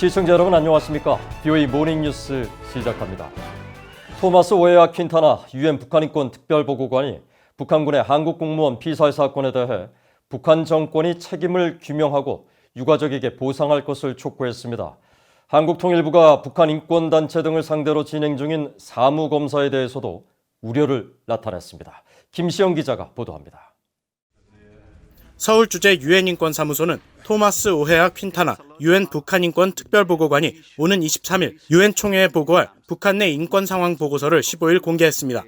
시청자 여러분 안녕하십니까? BOE 모닝뉴스 시작합니다. 토마스 오헤아 퀸타나 유엔 북한인권 특별보고관이 북한군의 한국 공무원 피살 사건에 대해 북한 정권이 책임을 규명하고 유가족에게 보상할 것을 촉구했습니다. 한국통일부가 북한 인권단체 등을 상대로 진행 중인 사무검사에 대해서도 우려를 나타냈습니다. 김시영 기자가 보도합니다. 서울주재 유엔인권사무소는 토마스 오헤아 퀸타나 유엔 북한인권 특별보고관이 오는 23일 유엔 총회에 보고할 북한 내 인권 상황 보고서를 15일 공개했습니다.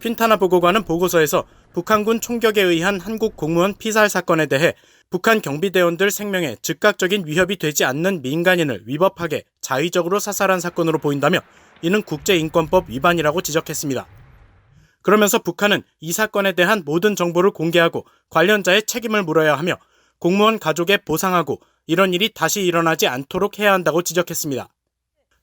퀸타나 보고관은 보고서에서 북한군 총격에 의한 한국 공무원 피살 사건에 대해 북한 경비대원들 생명에 즉각적인 위협이 되지 않는 민간인을 위법하게 자의적으로 사살한 사건으로 보인다며 이는 국제인권법 위반이라고 지적했습니다. 그러면서 북한은 이 사건에 대한 모든 정보를 공개하고 관련자의 책임을 물어야 하며 공무원 가족에 보상하고 이런 일이 다시 일어나지 않도록 해야 한다고 지적했습니다.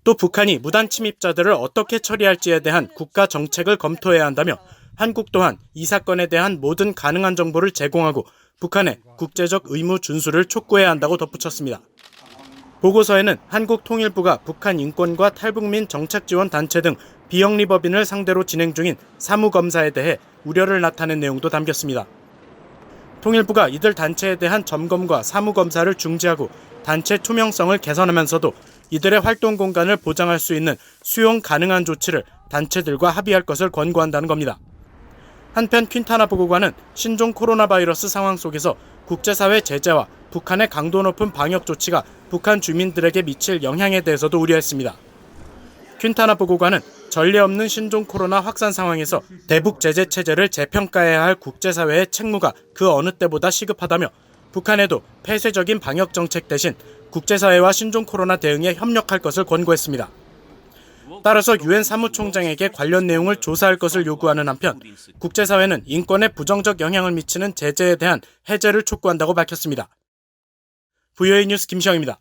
또 북한이 무단 침입자들을 어떻게 처리할지에 대한 국가 정책을 검토해야 한다며 한국 또한 이 사건에 대한 모든 가능한 정보를 제공하고 북한의 국제적 의무 준수를 촉구해야 한다고 덧붙였습니다. 보고서에는 한국통일부가 북한 인권과 탈북민 정착지원 단체 등 비영리법인을 상대로 진행 중인 사무검사에 대해 우려를 나타낸 내용도 담겼습니다. 통일부가 이들 단체에 대한 점검과 사무검사를 중지하고 단체 투명성을 개선하면서도 이들의 활동 공간을 보장할 수 있는 수용 가능한 조치를 단체들과 합의할 것을 권고한다는 겁니다. 한편 퀸타나 보고관은 신종 코로나 바이러스 상황 속에서 국제사회 제재와 북한의 강도 높은 방역 조치가 북한 주민들에게 미칠 영향에 대해서도 우려했습니다. 퀸타나 보고관은 전례 없는 신종 코로나 확산 상황에서 대북 제재 체제를 재평가해야 할 국제사회의 책무가 그 어느 때보다 시급하다며 북한에도 폐쇄적인 방역 정책 대신 국제사회와 신종 코로나 대응에 협력할 것을 권고했습니다. 따라서 유엔 사무총장에게 관련 내용을 조사할 것을 요구하는 한편 국제사회는 인권에 부정적 영향을 미치는 제재에 대한 해제를 촉구한다고 밝혔습니다. BOE 뉴스 김시영입니다.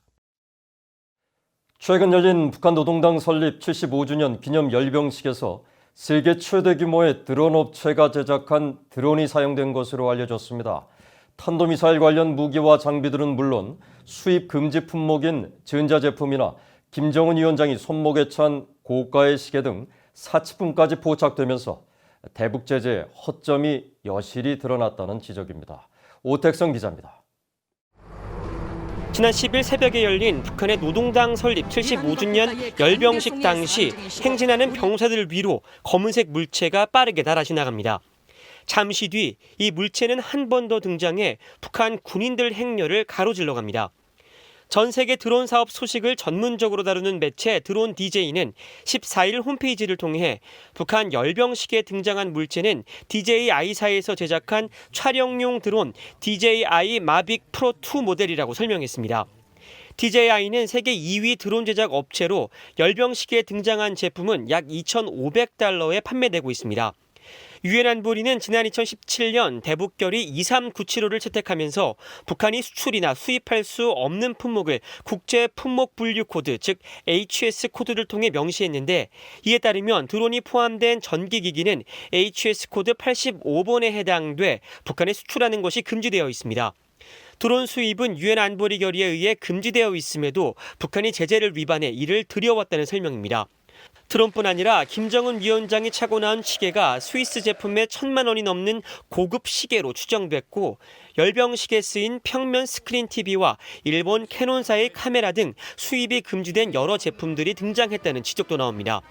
최근 열린 북한 노동당 설립 75주년 기념 열병식에서 세계 최대 규모의 드론 업체가 제작한 드론이 사용된 것으로 알려졌습니다. 탄도미사일 관련 무기와 장비들은 물론 수입 금지 품목인 전자제품이나 김정은 위원장이 손목에 찬 고가의 시계 등 사치품까지 포착되면서 대북 제재의 허점이 여실히 드러났다는 지적입니다. 오택성 기자입니다. 지난 10일 새벽에 열린 북한의 노동당 설립 75주년 열병식 당시 행진하는 병사들 위로 검은색 물체가 빠르게 날아 지나갑니다. 잠시 뒤 이 물체는 한 번 더 등장해 북한 군인들 행렬을 가로질러 갑니다. 전 세계 드론 사업 소식을 전문적으로 다루는 매체 드론 DJ는 14일 홈페이지를 통해 북한 열병식에 등장한 물체는 DJI사에서 제작한 촬영용 드론 DJI 마빅 프로 2 모델이라고 설명했습니다. DJI는 세계 2위 드론 제작 업체로 열병식에 등장한 제품은 약 2,500달러에 판매되고 있습니다. 유엔 안보리는 지난 2017년 대북결의 2397호를 채택하면서 북한이 수출이나 수입할 수 없는 품목을 국제 품목 분류 코드, 즉 HS 코드를 통해 명시했는데 이에 따르면 드론이 포함된 전기기기는 HS 코드 85번에 해당돼 북한에 수출하는 것이 금지되어 있습니다. 드론 수입은 유엔 안보리 결의에 의해 금지되어 있음에도 북한이 제재를 위반해 이를 들여왔다는 설명입니다. 드론뿐 아니라 김정은 위원장이 차고 나온 시계가 스위스 제품의 1,000만 원이 넘는 고급 시계로 추정됐고 열병식에 쓰인 평면 스크린 TV와 일본 캐논사의 카메라 등 수입이 금지된 여러 제품들이 등장했다는 지적도 나옵니다.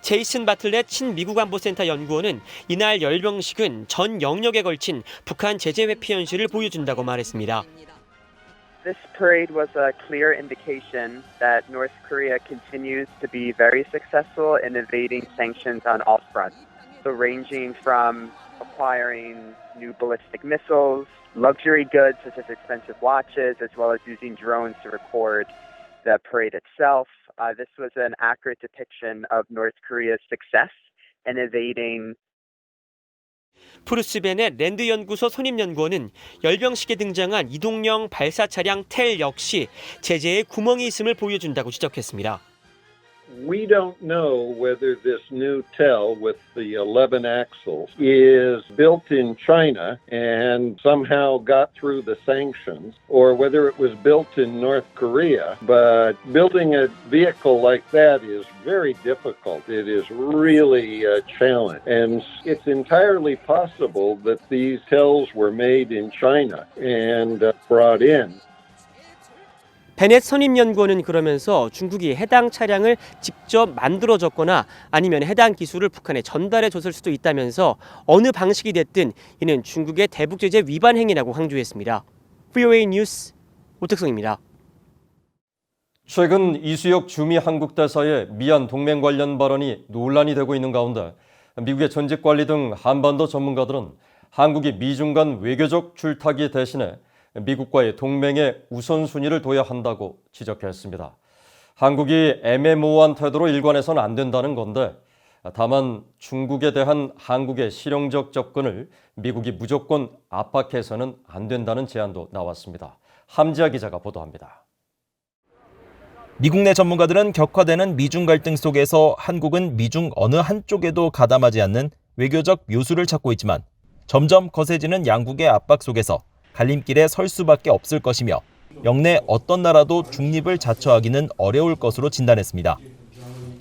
제이슨 바틀렛 친미국 안보센터 연구원은 이날 열병식은 전 영역에 걸친 북한 제재 회피 현실을 보여준다고 말했습니다. This parade was a clear indication that North Korea continues to be very successful in evading sanctions on all fronts. So ranging from acquiring new ballistic missiles, luxury goods such as expensive watches, as well as using drones to record the parade itself. This was an accurate depiction of North Korea's success in evading 프루스 베넷 랜드 연구소 선임 연구원은 열병식에 등장한 이동형 발사 차량 텔 역시 제재에 구멍이 있음을 보여준다고 지적했습니다. We don't know whether this new TEL with the 11 axles is built in China and somehow got through the sanctions, or whether it was built in North Korea. But building a vehicle like that is very difficult. It is really a challenge. And it's entirely possible that these TELs were made in China and brought in. 베넷 선임연구원은 그러면서 중국이 해당 차량을 직접 만들어줬거나 아니면 해당 기술을 북한에 전달해줬을 수도 있다면서 어느 방식이 됐든 이는 중국의 대북 제재 위반 행위라고 강조했습니다. VOA 뉴스 오택성입니다. 최근 이수혁 주미 한국 대사의 미얀 동맹 관련 발언이 논란이 되고 있는 가운데 미국의 전직 관리 등 한반도 전문가들은 한국이 미중 간 외교적 줄타기 대신에 미국과의 동맹에 우선순위를 둬야 한다고 지적했습니다. 한국이 애매모호한 태도로 일관해서는 안 된다는 건데 다만 중국에 대한 한국의 실용적 접근을 미국이 무조건 압박해서는 안 된다는 제안도 나왔습니다. 함지아 기자가 보도합니다. 미국 내 전문가들은 격화되는 미중 갈등 속에서 한국은 미중 어느 한쪽에도 가담하지 않는 외교적 묘수를 찾고 있지만 점점 거세지는 양국의 압박 속에서 갈림길에 설 수밖에 없을 것이며 영내 어떤 나라도 중립을 자처하기는 어려울 것으로 진단했습니다.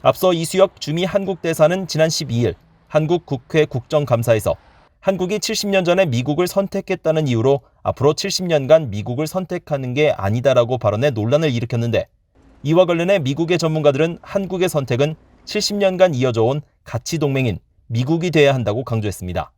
앞서 이수혁 주미 한국 대사는 지난 12일 한국 국회 국정감사에서 한국이 70년 전에 미국을 선택했다는 이유로 앞으로 70년간 미국을 선택하는 게 아니다라고 발언해 논란을 일으켰는데 이와 관련해 미국의 전문가들은 한국의 선택은 70년간 이어져온 가치 동맹인 미국이 돼야 한다고 강조했습니다.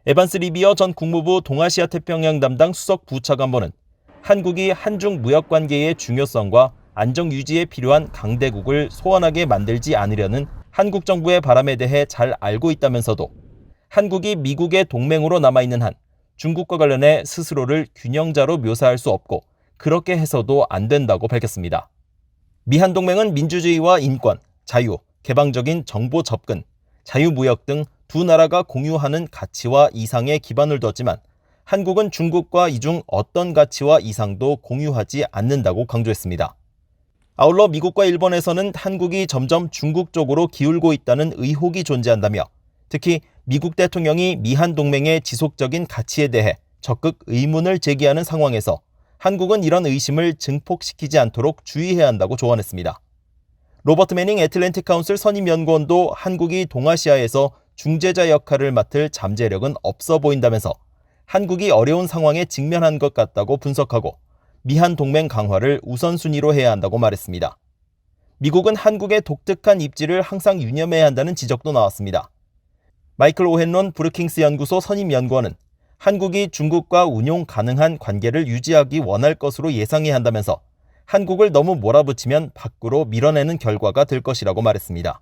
에반스 리비어 전 국무부 동아시아 태평양 담당 수석 부차관보는 한국이 한중 무역 관계의 중요성과 안정 유지에 필요한 강대국을 소원하게 만들지 않으려는 한국 정부의 바람에 대해 잘 알고 있다면서도 한국이 미국의 동맹으로 남아있는 한 중국과 관련해 스스로를 균형자로 묘사할 수 없고 그렇게 해서도 안 된다고 밝혔습니다. 미한 동맹은 민주주의와 인권, 자유, 개방적인 정보 접근, 자유무역 등 두 나라가 공유하는 가치와 이상에 기반을 뒀지만 한국은 중국과 이 중 어떤 가치와 이상도 공유하지 않는다고 강조했습니다. 아울러 미국과 일본에서는 한국이 점점 중국 쪽으로 기울고 있다는 의혹이 존재한다며 특히 미국 대통령이 미한 동맹의 지속적인 가치에 대해 적극 의문을 제기하는 상황에서 한국은 이런 의심을 증폭시키지 않도록 주의해야 한다고 조언했습니다. 로버트 매닝 애틀랜틱 카운슬 선임연구원도 한국이 동아시아에서 중재자 역할을 맡을 잠재력은 없어 보인다면서 한국이 어려운 상황에 직면한 것 같다고 분석하고 미한 동맹 강화를 우선순위로 해야 한다고 말했습니다. 미국은 한국의 독특한 입지를 항상 유념해야 한다는 지적도 나왔습니다. 마이클 오헨론 브루킹스 연구소 선임연구원은 한국이 중국과 운용 가능한 관계를 유지하기 원할 것으로 예상해야 한다면서 한국을 너무 몰아붙이면 밖으로 밀어내는 결과가 될 것이라고 말했습니다.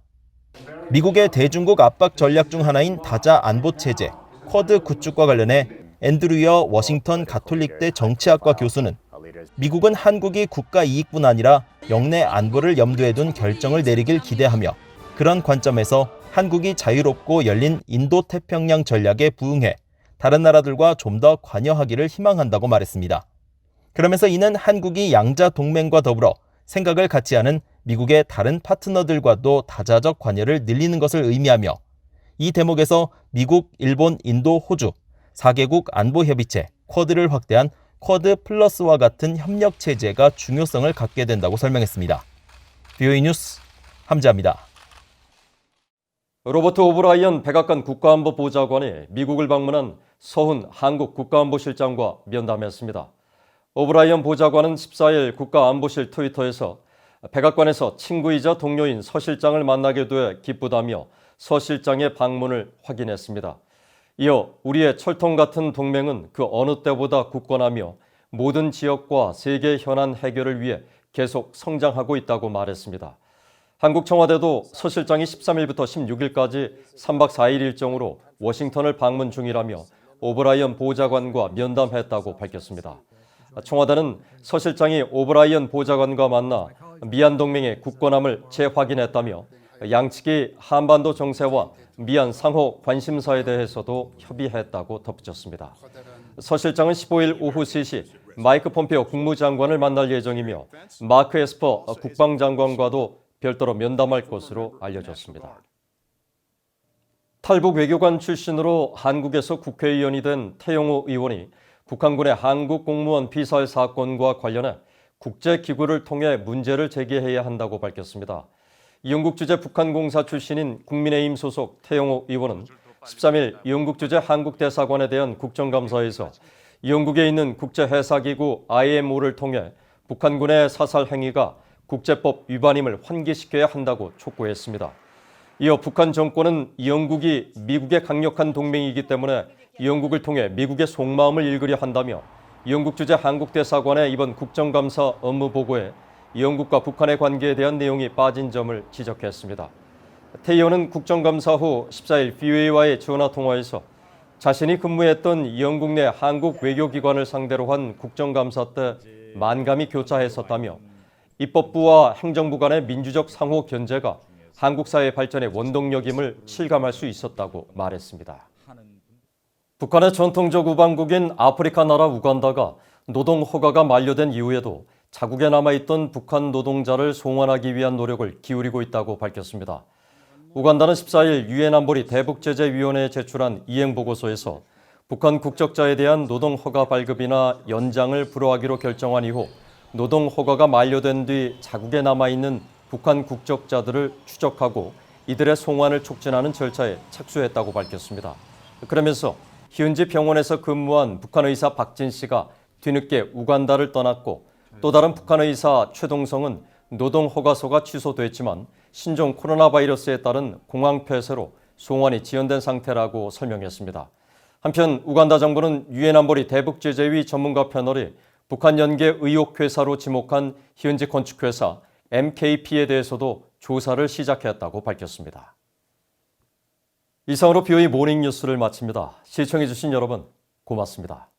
미국의 대중국 압박 전략 중 하나인 다자 안보 체제, 쿼드 구축과 관련해 앤드류어 워싱턴 가톨릭대 정치학과 교수는 미국은 한국이 국가 이익뿐 아니라 영내 안보를 염두에 둔 결정을 내리길 기대하며 그런 관점에서 한국이 자유롭고 열린 인도태평양 전략에 부응해 다른 나라들과 좀 더 관여하기를 희망한다고 말했습니다. 그러면서 이는 한국이 양자 동맹과 더불어 생각을 같이 하는 미국의 다른 파트너들과도 다자적 관여를 늘리는 것을 의미하며 이 대목에서 미국, 일본, 인도, 호주 4개국 안보협의체 쿼드를 확대한 쿼드 플러스와 같은 협력 체제가 중요성을 갖게 된다고 설명했습니다. VOA 뉴스 함지아입니다. 로버트 오브라이언 백악관 국가안보보좌관이 미국을 방문한 서훈 한국 국가안보실장과 면담했습니다. 오브라이언 보좌관은 14일 국가안보실 트위터에서 백악관에서 친구이자 동료인 서 실장을 만나게 돼 기쁘다며 서 실장의 방문을 확인했습니다. 이어 우리의 철통 같은 동맹은 그 어느 때보다 굳건하며 모든 지역과 세계 현안 해결을 위해 계속 성장하고 있다고 말했습니다. 한국 청와대도 서 실장이 13일부터 16일까지 3박 4일 일정으로 워싱턴을 방문 중이라며 오브라이언 보좌관과 면담했다고 밝혔습니다. 청와대는 서 실장이 오브라이언 보좌관과 만나 미얀 동맹의 굳건함을 재확인했다며 양측이 한반도 정세와 미얀 상호 관심사에 대해서도 협의했다고 덧붙였습니다. 서 실장은 15일 오후 3시 마이크 폼페오 국무장관을 만날 예정이며 마크 에스퍼 국방장관과도 별도로 면담할 것으로 알려졌습니다. 탈북 외교관 출신으로 한국에서 국회의원이 된 태영호 의원이 북한군의 한국 공무원 피살 사건과 관련해 국제기구를 통해 문제를 제기해야 한다고 밝혔습니다. 영국 주재 북한 공사 출신인 국민의힘 소속 태영호 의원은 13일 영국 주재 한국 대사관에 대한 국정감사에서 영국에 있는 국제해사기구 IMO를 통해 북한군의 사살 행위가 국제법 위반임을 환기시켜야 한다고 촉구했습니다. 이어 북한 정권은 영국이 미국의 강력한 동맹이기 때문에 영국을 통해 미국의 속마음을 읽으려 한다며 영국 주재 한국 대사관의 이번 국정감사 업무 보고에 영국과 북한의 관계에 대한 내용이 빠진 점을 지적했습니다. 태 의원은 국정감사 후 14일 VOA와의 전화통화에서 자신이 근무했던 영국 내 한국 외교기관을 상대로 한 국정감사 때 만감이 교차했었다며 입법부와 행정부 간의 민주적 상호 견제가 한국 사회 발전의 원동력임을 실감할 수 있었다고 말했습니다. 북한의 전통적 우방국인 아프리카 나라 우간다가 노동 허가가 만료된 이후에도 자국에 남아있던 북한 노동자를 송환하기 위한 노력을 기울이고 있다고 밝혔습니다. 우간다는 14일 유엔 안보리 대북제재위원회에 제출한 이행보고서에서 북한 국적자에 대한 노동 허가 발급이나 연장을 불허하기로 결정한 이후 노동 허가가 만료된 뒤 자국에 남아있는 북한 국적자들을 추적하고 이들의 송환을 촉진하는 절차에 착수했다고 밝혔습니다. 그러면서 현지 병원에서 근무한 북한 의사 박진 씨가 뒤늦게 우간다를 떠났고 또 다른 북한 의사 최동성은 노동 허가서가 취소됐지만 신종 코로나 바이러스에 따른 공황 폐쇄로 송환이 지연된 상태라고 설명했습니다. 한편 우간다 정부는 유엔 안보리 대북제재위 전문가 패널이 북한 연계 의혹 회사로 지목한 현지 건축회사 MKP에 대해서도 조사를 시작했다고 밝혔습니다. 이상으로 BOE 모닝 뉴스를 마칩니다. 시청해주신 여러분 고맙습니다.